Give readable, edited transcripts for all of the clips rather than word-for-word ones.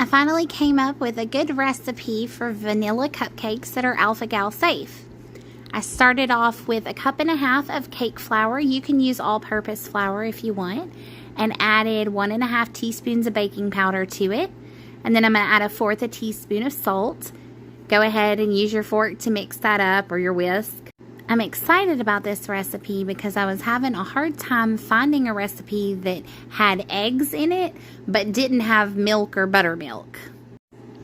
I finally came up with a good recipe for vanilla cupcakes that are alpha-gal safe. I started off with 1.5 cups of cake flour. You can use all-purpose flour if you want, and added 1.5 teaspoons of baking powder to it. And then I'm going to add 1/4 teaspoon of salt. Go ahead and use your fork to mix that up, or your whisk. I'm excited about this recipe because I was having a hard time finding a recipe that had eggs in it but didn't have milk or buttermilk.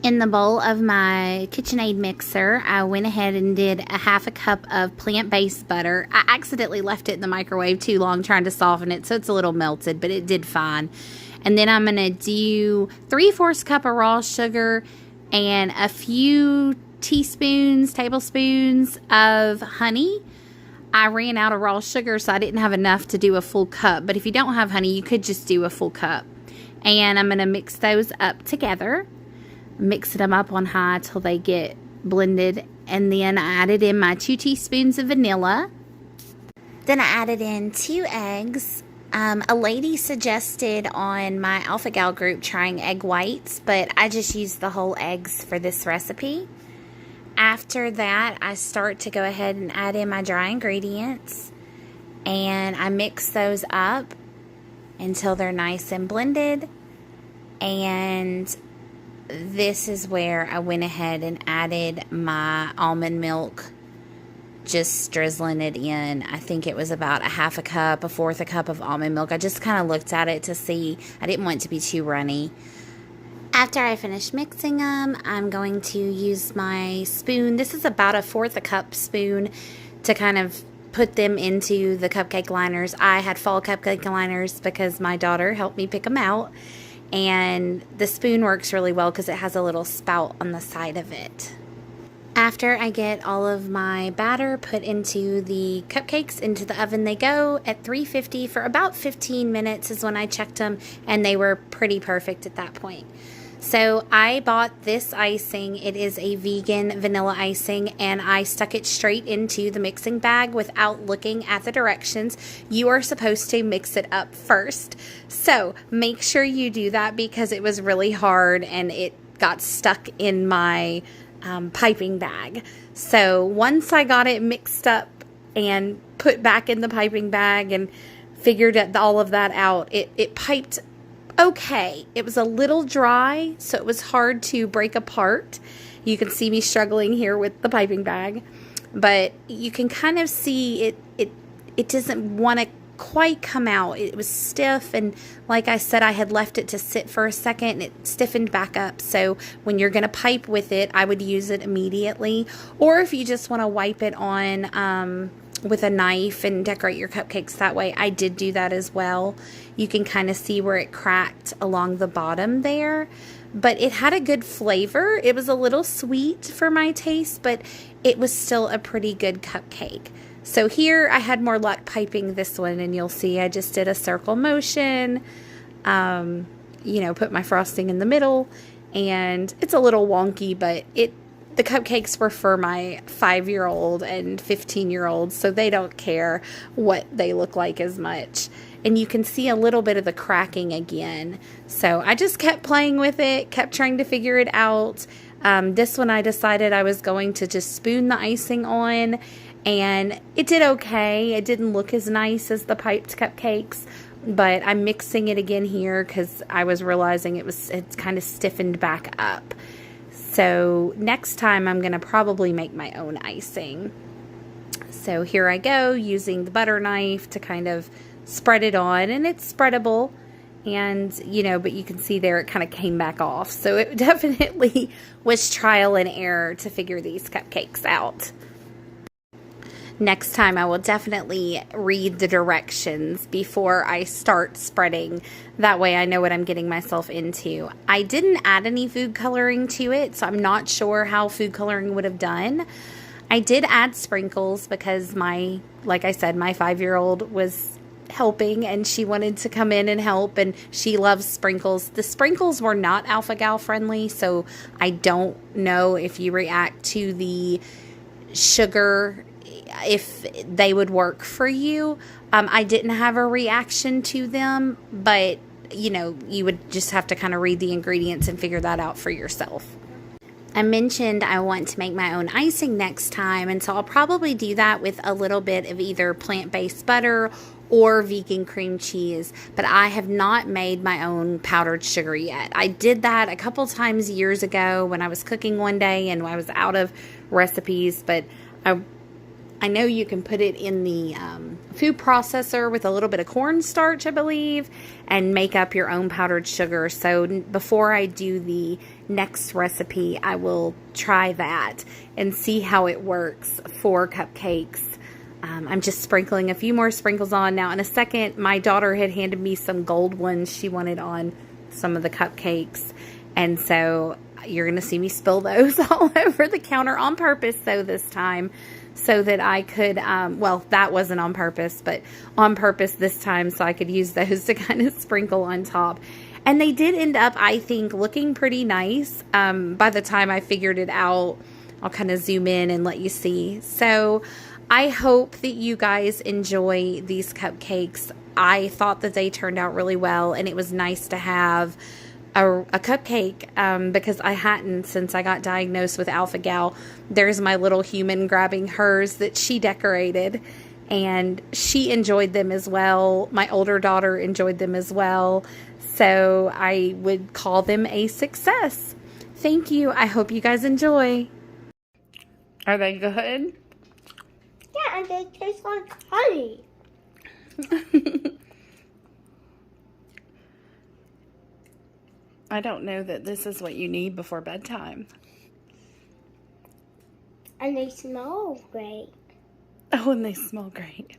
In the bowl of my KitchenAid mixer, I went ahead and did 1/2 cup of plant-based butter. I accidentally left it in the microwave too long trying to soften it, so it's a little melted, but it did fine. And then I'm going to do 3/4 cup of raw sugar and a few tablespoons of honey. I ran out of raw sugar, so I didn't have enough to do a full cup. But if you don't have honey, you could just do a full cup. And I'm going to mix those up together. Mix them up on high till they get blended. And then I added in my 2 teaspoons of vanilla. Then I added in 2 eggs. A lady suggested on my alpha-gal group trying egg whites, but I just used the whole eggs for this recipe. After that, I start to go ahead and add in my dry ingredients, and I mix those up until they're nice and blended. And this is where I went ahead and added my almond milk, just drizzling it in. I think it was about 1/2 cup, 1/4 cup of almond milk. I just kind of looked at it to see. I didn't want it to be too runny. After I finish mixing them, I'm going to use my spoon. This is about 1/4 cup spoon to kind of put them into the cupcake liners. I had fall cupcake liners because my daughter helped me pick them out. And the spoon works really well because it has a little spout on the side of it. After I get all of my batter put into the cupcakes, into the oven they go at 350 for about 15 minutes is when I checked them, and they were pretty perfect at that point. So I bought this icing. It is a vegan vanilla icing, and I stuck it straight into the mixing bag without looking at the directions. You are supposed to mix it up first. So make sure you do that because it was really hard and it got stuck in my piping bag. So once I got it mixed up and put back in the piping bag and figured all of that out, it piped okay. It was a little dry, so it was hard to break apart. You can see me struggling here with the piping bag, but you can kind of see it doesn't want to quite come out. It was stiff, and like I said, I had left it to sit for a second and it stiffened back up. So when you're going to pipe with it, I would use it immediately, or if you just want to wipe it on with a knife and decorate your cupcakes that way, I did do that as well. You can kind of see where it cracked along the bottom there, but it had a good flavor. It was a little sweet for my taste, but it was still a pretty good cupcake. So here I had more luck piping this one, and you'll see I just did a circle motion, put my frosting in the middle, and it's a little wonky, but the cupcakes were for my 5-year-old and 15-year-old, so they don't care what they look like as much. And you can see a little bit of the cracking again. So I just kept playing with it, kept trying to figure it out. This one I decided I was going to just spoon the icing on, and it did okay. It didn't look as nice as the piped cupcakes, but I'm mixing it again here because I was realizing it's kind of stiffened back up. So next time I'm going to probably make my own icing. So here I go, using the butter knife to kind of spread it on, and it's spreadable, and but you can see there it kind of came back off. So it definitely was trial and error to figure these cupcakes out. Next time I will definitely read the directions before I start spreading. That way I know what I'm getting myself into. I didn't add any food coloring to it, so I'm not sure how food coloring would have done. I did add sprinkles because like I said, my 5-year-old was helping and she wanted to come in and help, and she loves sprinkles. The sprinkles were not alpha-gal friendly, so I don't know if you react to the sugar if they would work for you. I didn't have a reaction to them, but you know, you would just have to kind of read the ingredients and figure that out for yourself. I mentioned I want to make my own icing next time, and so I'll probably do that with a little bit of either plant-based butter or vegan cream cheese, but I have not made my own powdered sugar yet. I did that a couple times years ago when I was cooking one day and I was out of recipes, but I know you can put it in the food processor with a little bit of cornstarch, I believe, and make up your own powdered sugar. So before I do the next recipe, I will try that and see how it works for cupcakes. I'm just sprinkling a few more sprinkles on. Now, in a second, my daughter had handed me some gold ones she wanted on some of the cupcakes. And so you're going to see me spill those all over the counter on purpose, though, this time, so that I could, well, that wasn't on purpose, but on purpose this time so I could use those to kind of sprinkle on top. And they did end up, I think, looking pretty nice by the time I figured it out. I'll kind of zoom in and let you see. So I hope that you guys enjoy these cupcakes. I thought that they turned out really well, and it was nice to have a cupcake because I hadn't since I got diagnosed with alpha-gal. There's my little human grabbing hers that she decorated, and she enjoyed them as well. My older daughter enjoyed them as well, so I would call them a success. Thank you. I hope you guys enjoy. Are they good? Yeah, and they taste like honey. I don't know that this is what you need before bedtime. And they smell great. Oh, and they smell great.